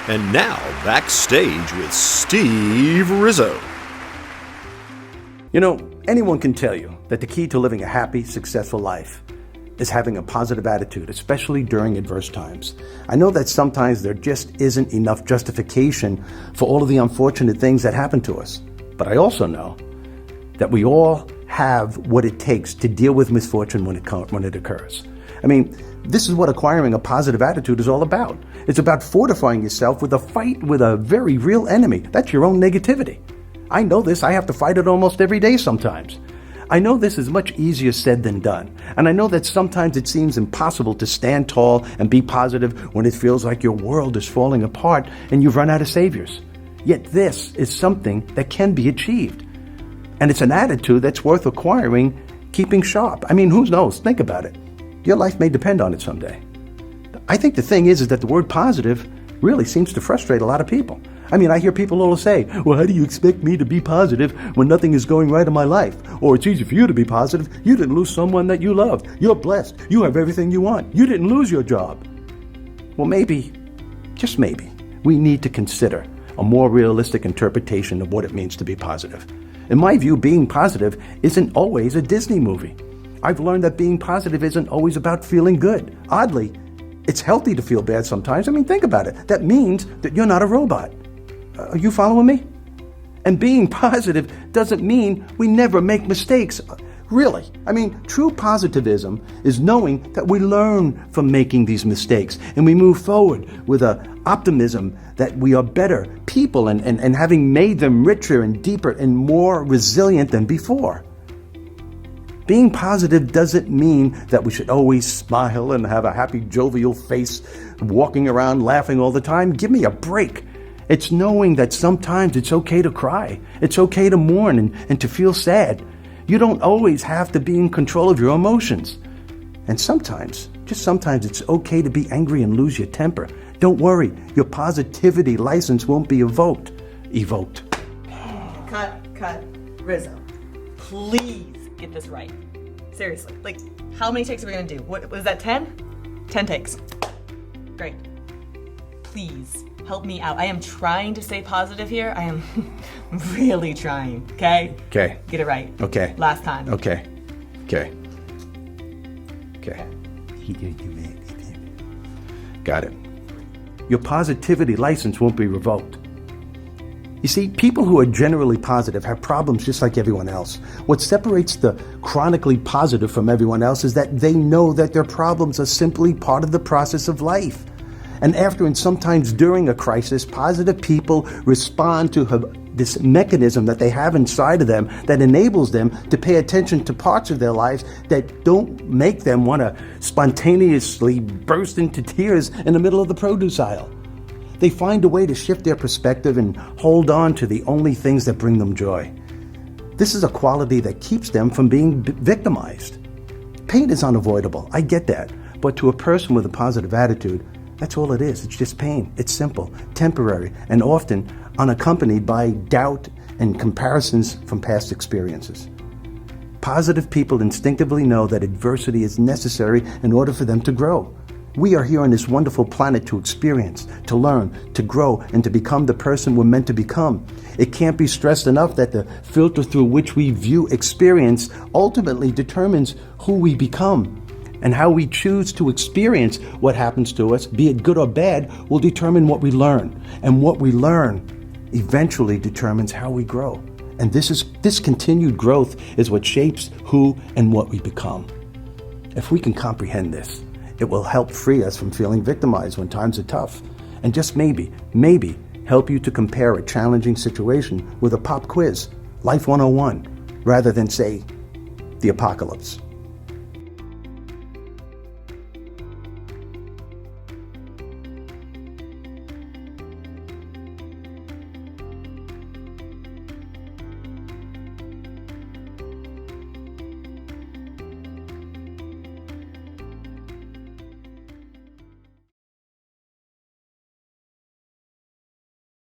And now, backstage with Steve Rizzo. You know, anyone can tell you that the key to living a happy, successful life is having a positive attitude, especially during adverse times. I know that sometimes there just isn't enough justification for all of the unfortunate things that happen to us. But I also know that we all have what it takes to deal with misfortune when it occurs. I mean, this is what acquiring a positive attitude is all about. It's about fortifying yourself with a fight with a very real enemy. That's your own negativity. I know this. I have to fight it almost every day sometimes. I know this is much easier said than done. And I know that sometimes it seems impossible to stand tall and be positive when it feels like your world is falling apart and you've run out of saviors. Yet this is something that can be achieved. And it's an attitude that's worth acquiring, keeping sharp. I mean, who knows? Think about it. Your life may depend on it someday. I think the thing is that the word positive really seems to frustrate a lot of people. I mean, I hear people all say, well, how do you expect me to be positive when nothing is going right in my life? Or it's easy for you to be positive. You didn't lose someone that you loved. You're blessed. You have everything you want. You didn't lose your job. Well, maybe, just maybe, we need to consider a more realistic interpretation of what it means to be positive. In my view, being positive isn't always a Disney movie. I've learned that being positive isn't always about feeling good. Oddly, it's healthy to feel bad sometimes. I mean, think about it. That means that you're not a robot. Are you following me? And being positive doesn't mean we never make mistakes. Really. I mean, true positivism is knowing that we learn from making these mistakes and we move forward with an optimism that we are better people and having made them richer and deeper and more resilient than before. Being positive doesn't mean that we should always smile and have a happy, jovial face, walking around laughing all the time. Give me a break. It's knowing that sometimes it's okay to cry. It's okay to mourn and to feel sad. You don't always have to be in control of your emotions. And sometimes, just sometimes, it's okay to be angry and lose your temper. Don't worry, your positivity license won't be evoked. Cut. Rizzo, please get this right. Seriously, like, how many takes are we gonna do? What was that, 10? 10 takes. Great. Please, help me out. I am trying to stay positive here. I am really trying, okay? Okay. Get it right. Okay. Last time. Okay. Got it. Your positivity license won't be revoked. You see, people who are generally positive have problems just like everyone else. What separates the chronically positive from everyone else is that they know that their problems are simply part of the process of life. And after and sometimes during a crisis, positive people respond to this mechanism that they have inside of them that enables them to pay attention to parts of their lives that don't make them want to spontaneously burst into tears in the middle of the produce aisle. They find a way to shift their perspective and hold on to the only things that bring them joy. This is a quality that keeps them from being victimized. Pain is unavoidable, I get that, but to a person with a positive attitude, that's all it is. It's just pain. It's simple, temporary, and often unaccompanied by doubt and comparisons from past experiences. Positive people instinctively know that adversity is necessary in order for them to grow. We are here on this wonderful planet to experience, to learn, to grow, and to become the person we're meant to become. It can't be stressed enough that the filter through which we view experience ultimately determines who we become. And how we choose to experience what happens to us, be it good or bad, will determine what we learn. And what we learn eventually determines how we grow. And this continued growth is what shapes who and what we become. If we can comprehend this, it will help free us from feeling victimized when times are tough. And just maybe help you to compare a challenging situation with a pop quiz, Life 101, rather than, say, the apocalypse.